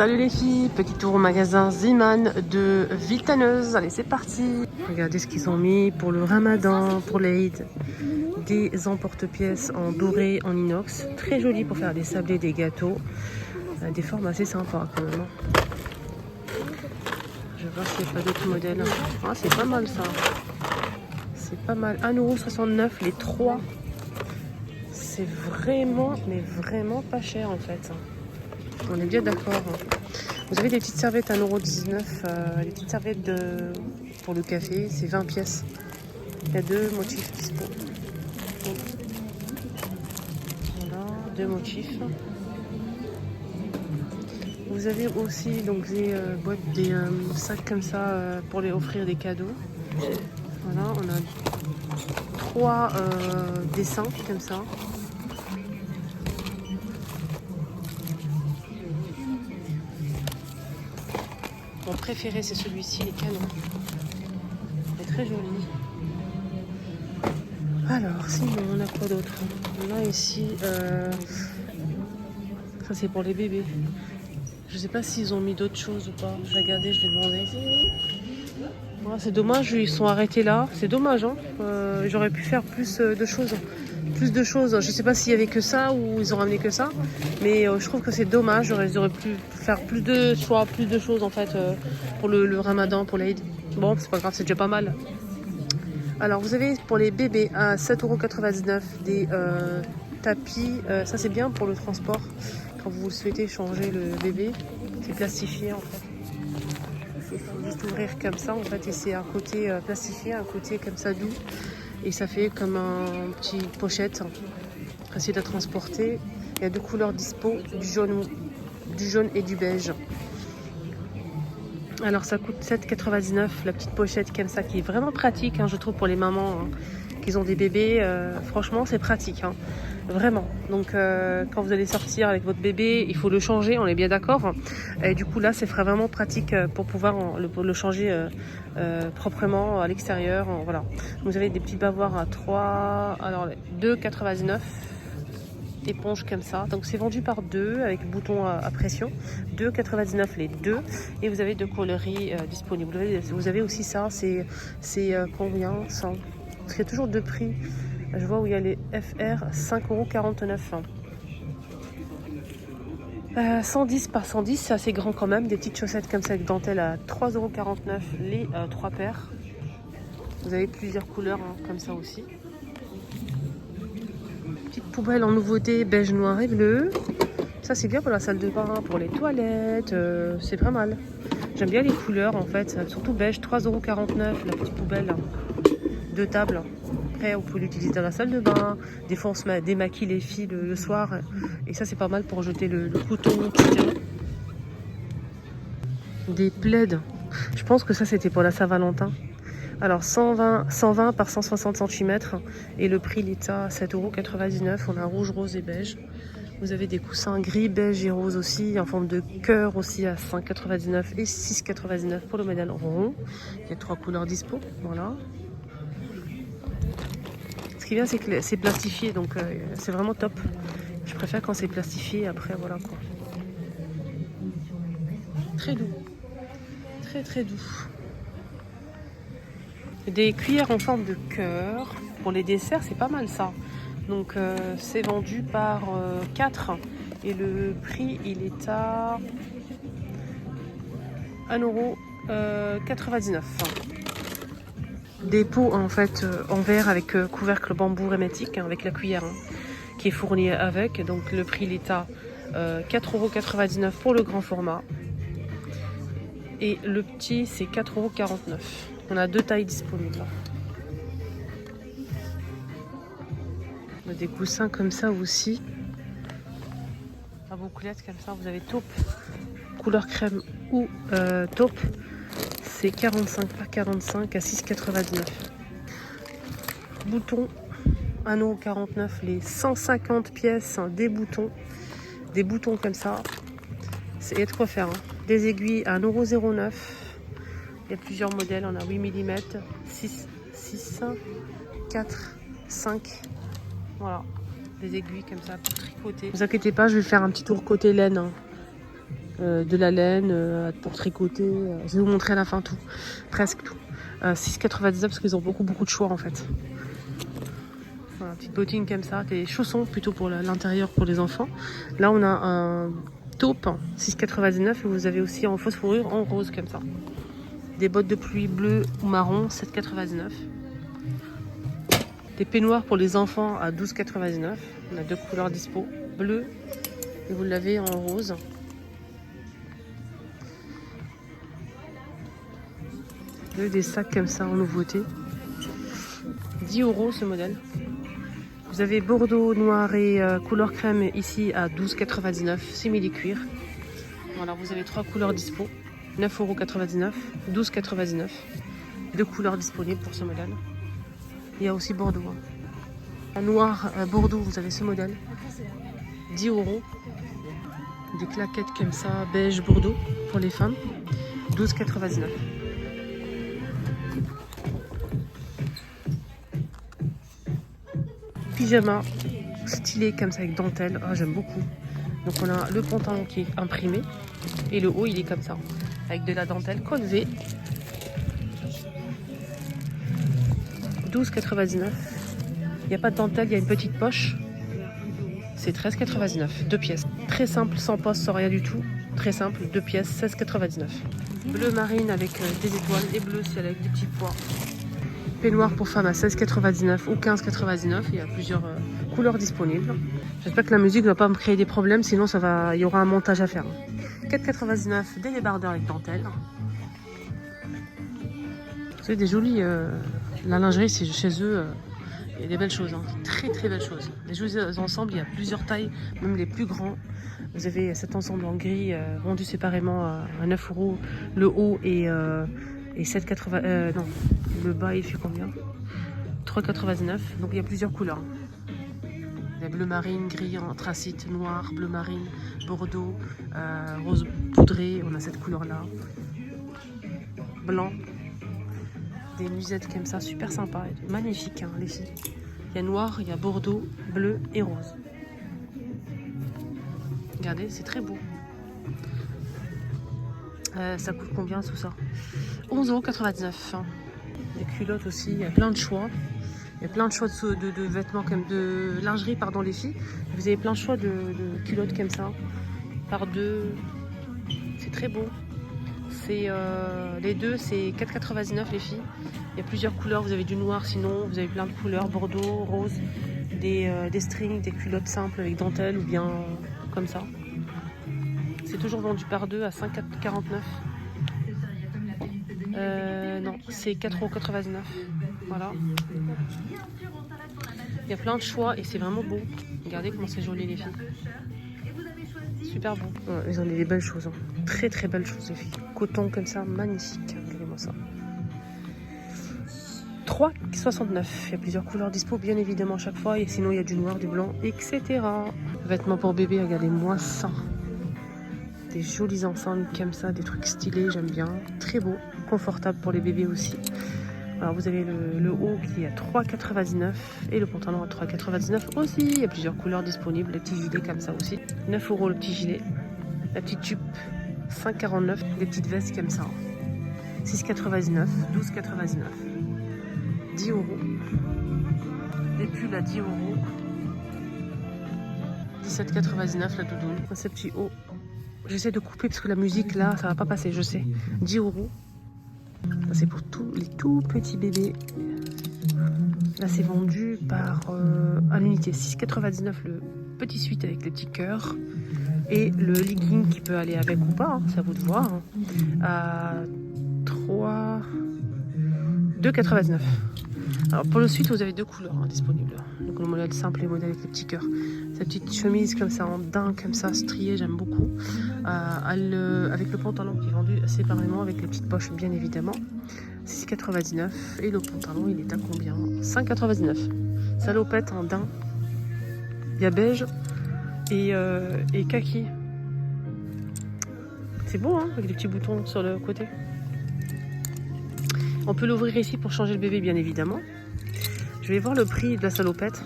Salut les filles, petit tour au magasin Ziman de Vitaneuse. Allez, c'est parti. Regardez ce qu'ils ont mis pour le Ramadan, pour l'Aïd. Des emporte-pièces en doré, en inox. Très joli pour faire des sablés, des gâteaux. Des formes assez sympas quand même. Je vais voir s'il n'y a pas d'autres modèles. Ah, c'est pas mal ça. C'est pas mal. 1,69 € les 3. C'est vraiment, mais vraiment pas cher en fait. On est bien d'accord. Vous avez des petites serviettes à 1,19 €. Les petites serviettes pour le café, c'est 20 pièces. Il y a deux motifs dispo. Voilà, deux motifs. Vous avez aussi donc des boîtes, des sacs comme ça pour les offrir des cadeaux. Voilà, on a 3 dessins comme ça. Mon préféré c'est celui-ci, les canons. Il est très joli. Alors, sinon, on a quoi d'autre? On a ici, ça c'est pour les bébés. Je sais pas s'ils ont mis d'autres choses ou pas. Je vais regarder, je vais demander. Ouais, c'est dommage, ils sont arrêtés là. C'est dommage, hein. J'aurais pu faire plus de choses. Plus de choses. Je sais pas s'il y avait que ça ou ils ont ramené que ça. Mais je trouve que c'est dommage. Ils auraient pu faire plus de choix, plus de choses en fait pour le Ramadan, pour l'Aïd. Bon, c'est pas grave, c'est déjà pas mal. Alors vous avez pour les bébés à 7,99 € des tapis. Ça c'est bien pour le transport quand vous souhaitez changer le bébé. C'est plastifié en fait. Il faut juste ouvrir comme ça en fait et c'est un côté plastifié, un côté comme ça doux. Et ça fait comme un petit pochette facile à transporter. Il y a deux couleurs dispo, du jaune et du beige. Alors ça coûte 7,99 € la petite pochette comme ça qui est vraiment pratique, hein, je trouve pour les mamans qui ont des bébés. Franchement c'est pratique, hein, vraiment. Donc quand vous allez sortir avec votre bébé, il faut le changer, on est bien d'accord. Et du coup là c'est vraiment pratique pour pouvoir le changer proprement à l'extérieur. Voilà. Vous avez des petits bavoirs à 3, alors 2,99 €. Éponge comme ça, donc c'est vendu par deux avec bouton à pression, 2,99 € les deux, et vous avez deux coloris disponibles. Vous avez aussi ça, c'est combien 100, parce qu'il y a toujours deux prix. Je vois où il y a les FR 5,49 €. 110 par 110, c'est assez grand quand même. Des petites chaussettes comme ça avec dentelle à 3,49 € les 3 paires. Vous avez plusieurs couleurs hein, comme ça aussi. Petite poubelle en nouveauté beige, noir et bleu. Ça c'est bien pour la salle de bain, pour les toilettes, c'est pas mal. J'aime bien les couleurs en fait, surtout beige, 3,49 € la petite poubelle. Deux tables. Après vous pouvez l'utiliser dans la salle de bain. Des fois on se démaquille les filles le soir. Et ça c'est pas mal pour jeter le coton qui tient. Des plaids. Je pense que ça c'était pour la Saint-Valentin. Alors 120 par 160 cm et le prix il est à 7,99 €. On a rouge, rose et beige. Vous avez des coussins gris, beige et rose aussi, en forme de cœur aussi à 5,99 € et 6,99 € pour le modèle rond. Il y a 3 couleurs dispo, voilà. Ce qui est bien c'est que c'est plastifié, donc c'est vraiment top. Je préfère quand c'est plastifié, après voilà quoi. Très doux, très très doux. Des cuillères en forme de cœur. Pour les desserts, c'est pas mal ça. Donc c'est vendu par 4 et le prix il est à 1,99 €. Des pots en fait en verre avec couvercle bambou hermétique hein, avec la cuillère hein, qui est fournie avec. Donc le prix il est à 4,99 € pour le grand format. Et le petit c'est 4,49 €. On a deux tailles disponibles. On a des coussins comme ça aussi. À bouclettes comme ça, vous avez taupe, couleur crème ou taupe. C'est 45 par 45 à 6,99 €. Boutons, 1,49 € les 150 pièces, hein, des boutons comme ça. Il y a de quoi faire. Hein. Des aiguilles à 1,09 €. Il y a plusieurs modèles, on a 8 mm, 6, 4, 5. Voilà, des aiguilles comme ça pour tricoter. Ne vous inquiétez pas, je vais faire un petit tour côté laine. Hein. de la laine pour tricoter. Je vais vous montrer à la fin tout, presque tout. 6,99 parce qu'ils ont beaucoup de choix en fait. Voilà, petite bottine comme ça, des chaussons plutôt pour l'intérieur pour les enfants. Là on a un taupe 6,99 et vous avez aussi en fausse fourrure en rose comme ça. Des bottes de pluie bleues ou marron 7,99. Des peignoirs pour les enfants à 12,99. On a deux couleurs dispo, bleu et vous l'avez en rose. Des sacs comme ça en nouveauté. 10 € ce modèle. Vous avez bordeaux, noir et couleur crème ici à 12,99, simili-cuir. Voilà, vous avez trois couleurs dispo. 9,99 €, 12,99 €. Deux couleurs disponibles pour ce modèle. Il y a aussi bordeaux. En noir, bordeaux, vous avez ce modèle. 10 €. Des claquettes comme ça, beige, bordeaux pour les femmes. 12,99 €. Pyjama stylé comme ça avec dentelle, j'aime beaucoup. Donc on a le pantalon qui est imprimé et le haut il est comme ça avec de la dentelle col V. 12,99 €. Il n'y a pas de dentelle, il y a une petite poche. C'est 13,99 €, deux pièces. Très simple, sans poste, sans rien du tout. Très simple, deux pièces, 16,99 €. Bleu marine avec des étoiles et bleu ciel avec des petits pois. Peignoir pour femmes à 16,99 € ou 15,99 €. Il y a plusieurs couleurs disponibles. J'espère que la musique ne va pas me créer des problèmes, sinon il y aura un montage à faire. 4,99 € des débardeurs avec dentelle. C'est des jolis. La lingerie, c'est chez eux. Il y a des belles choses, hein. Très belles choses. Les jolis ensembles, il y a plusieurs tailles, même les plus grands. Vous avez cet ensemble en gris vendu séparément à 9 € le haut et 7,80 €. Non, le bas il fait combien? 3,99 €. Donc il y a plusieurs couleurs. Il y a bleu marine, gris, anthracite, noir, bleu marine, bordeaux, rose poudré. On a cette couleur là. Blanc. Des musettes comme ça, super sympa. Magnifique, hein, les filles. Il y a noir, il y a bordeaux, bleu et rose. Regardez, c'est très beau. Ça coûte combien tout ça? 11,99 €. Des culottes aussi, il y a plein de choix. Il y a plein de choix de vêtements, comme de lingerie, pardon, les filles. Vous avez plein de choix de culottes comme ça, par deux. C'est très beau. Les deux, c'est 4,99 € les filles. Il y a plusieurs couleurs, vous avez du noir sinon, vous avez plein de couleurs, bordeaux, rose, des strings, des culottes simples avec dentelle ou bien comme ça. C'est toujours vendu par deux à 5,49 €. Non, c'est 4,99 €. Voilà. Il y a plein de choix et c'est vraiment beau. Regardez comment c'est joli les filles. Super beau. Ouais, ils ont des belles choses. Hein. Très belles choses les filles. Coton comme ça, magnifique. Regardez-moi ça. 3,69 €. Il y a plusieurs couleurs dispo bien évidemment à chaque fois. Et sinon il y a du noir, du blanc, etc. Vêtements pour bébé, regardez-moi ça. Des jolis ensembles comme ça, des trucs stylés, j'aime bien. Très beau, confortable pour les bébés aussi. Alors vous avez le haut qui est à 3,99 € et le pantalon à 3,99 € aussi. Il y a plusieurs couleurs disponibles, les petits gilets comme ça aussi. 9 € le petit gilet. La petite jupe, 5,49 €. Des petites vestes comme ça. 6,99 €, 12,99 €. 10 €. Des pulls à 10 €. 17,99 € la doudoune. Ces petits hauts. J'essaie de couper parce que la musique là, ça va pas passer, je sais. 10 €. Ça c'est pour tous les tout petits bébés. Là c'est vendu par à l'unité. 6,99 € le petit suite avec les petits cœurs. Et le legging qui peut aller avec ou pas, hein, c'est à vous de voir. Hein, à 2,99 €. Alors pour le suite vous avez deux couleurs disponibles. Donc le modèle simple et le modèle avec les petits cœurs. Cette petite chemise comme ça en daim, comme ça striée, j'aime beaucoup. Avec le pantalon qui est vendu séparément avec les petites poches bien évidemment. 6,99 € et le pantalon il est à combien? 5,99 €. Salopette en daim. Il y a beige et kaki. C'est beau hein, avec des petits boutons sur le côté. On peut l'ouvrir ici pour changer le bébé bien évidemment. Je vais voir le prix de la salopette.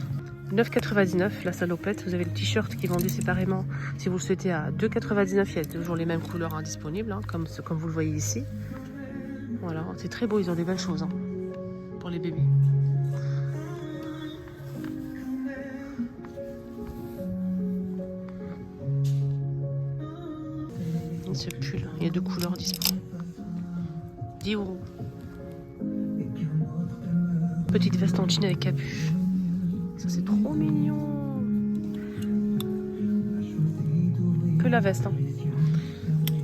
9,99 la salopette. Vous avez le t-shirt qui est vendu séparément si vous le souhaitez à 2,99. Il y a toujours les mêmes couleurs disponibles, hein, comme vous le voyez ici. Voilà, c'est très beau, ils ont des belles choses hein, pour les bébés. Ce pull, il y a 2 couleurs disponibles. 10 €. Petite veste en jean avec capuche. Ça c'est trop mignon. Que la veste. Hein.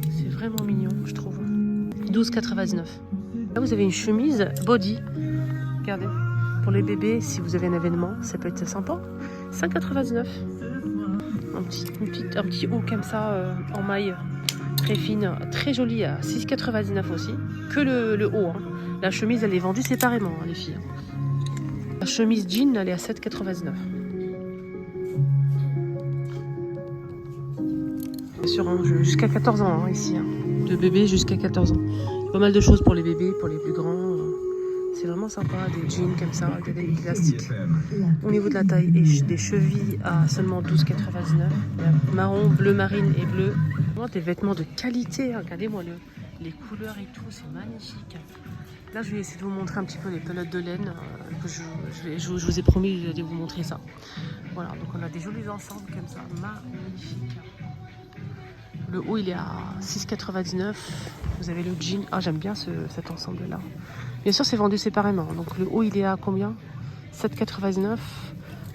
C'est vraiment mignon, je trouve. 12,99. Là vous avez une chemise body. Regardez. Pour les bébés, si vous avez un événement, ça peut être sympa. 5,99. Un petit haut comme ça en maille. Très fine, très jolie à 6,99 aussi. Que le haut. Hein. La chemise, elle est vendue séparément, hein, les filles. La chemise jean, elle est à 7,99. Sur jusqu'à 14 ans, hein, ici. Hein. De bébé jusqu'à 14 ans. Il y a pas mal de choses pour les bébés, pour les plus grands. C'est vraiment sympa, des jeans comme ça, des élastiques. Au niveau de la taille, et des chevilles à seulement 12,99. Marron, bleu marine et bleu. Des vêtements de qualité, regardez-moi les couleurs et tout, c'est magnifique. Là, je vais essayer de vous montrer un petit peu les pelotes de laine. Que je vous ai promis de vous montrer ça. Voilà, donc on a des jolis ensembles comme ça, magnifiques. Le haut, il est à 6,99. Vous avez le jean. Ah, j'aime bien cet ensemble-là. Bien sûr, c'est vendu séparément. Donc le haut, il est à combien? 7,99.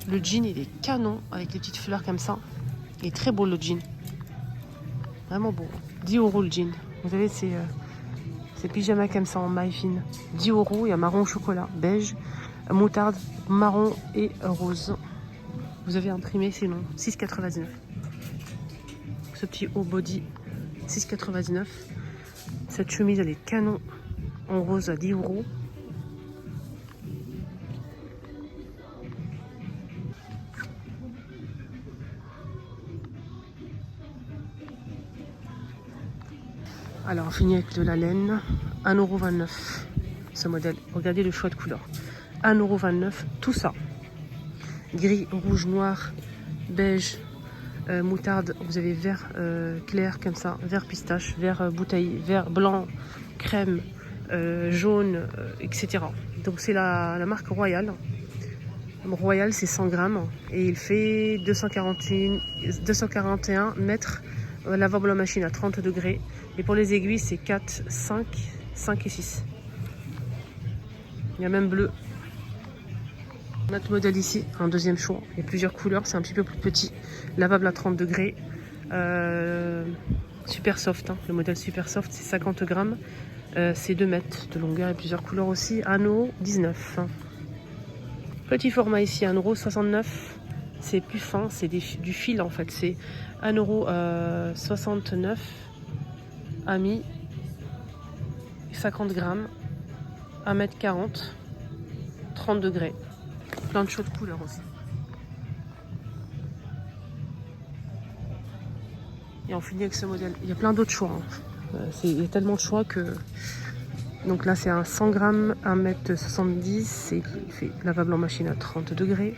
Le jean, il est canon avec les petites fleurs comme ça. Il est très beau, le jean. Vraiment beau. 10 € le jean. Vous avez ces pyjamas comme ça en maille fine. 10 €. Il y a marron au chocolat, beige, moutarde, marron et rose. Vous avez imprimé, sinon 6,99. Ce petit haut body, 6,99. Cette chemise, elle est canon en rose à 10 €. Alors, on finit avec de la laine, 1,29 € ce modèle. Regardez le choix de couleur. 1,29 €, tout ça. Gris, rouge, noir, beige, moutarde. Vous avez vert clair comme ça, vert pistache, vert bouteille, vert blanc, crème, jaune, etc. Donc c'est la marque Royal. Royal, c'est 100 grammes et il fait 241 mètres. Lavable en machine à 30 degrés. Et pour les aiguilles, c'est 4, 5 et 6. Il y a même bleu. Notre modèle ici, un deuxième choix. Il y a plusieurs couleurs, c'est un petit peu plus petit. Lavable à 30 degrés. Super soft. Hein. Le modèle super soft, c'est 50 grammes. C'est 2 mètres de longueur et plusieurs couleurs aussi. 1,19 €. Petit format ici, 1,69 €. C'est plus fin, c'est du fil en fait. C'est 1,69 € ami, 50 grammes, 1,40 m, 30 degrés. Plein de choses de couleurs aussi. Et on finit avec ce modèle. Il y a plein d'autres choix. Hein. Il y a tellement de choix que... Donc là c'est un 100 grammes, 1,70 m. Il fait lavable en machine à 30 degrés.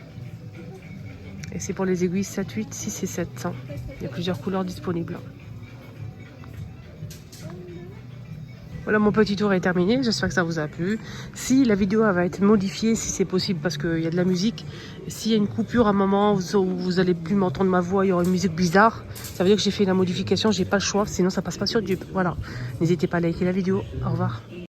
Et c'est pour les aiguilles 7, 8, 6 et 7. Hein. Il y a plusieurs couleurs disponibles. Voilà, mon petit tour est terminé. J'espère que ça vous a plu. Si la vidéo va être modifiée, si c'est possible, parce qu'il y a de la musique. S'il y a une coupure à un moment où vous n'allez plus m'entendre ma voix, il y aura une musique bizarre. Ça veut dire que j'ai fait la modification, j'ai pas le choix. Sinon, ça passe pas sur YouTube. Voilà. N'hésitez pas à liker la vidéo. Au revoir.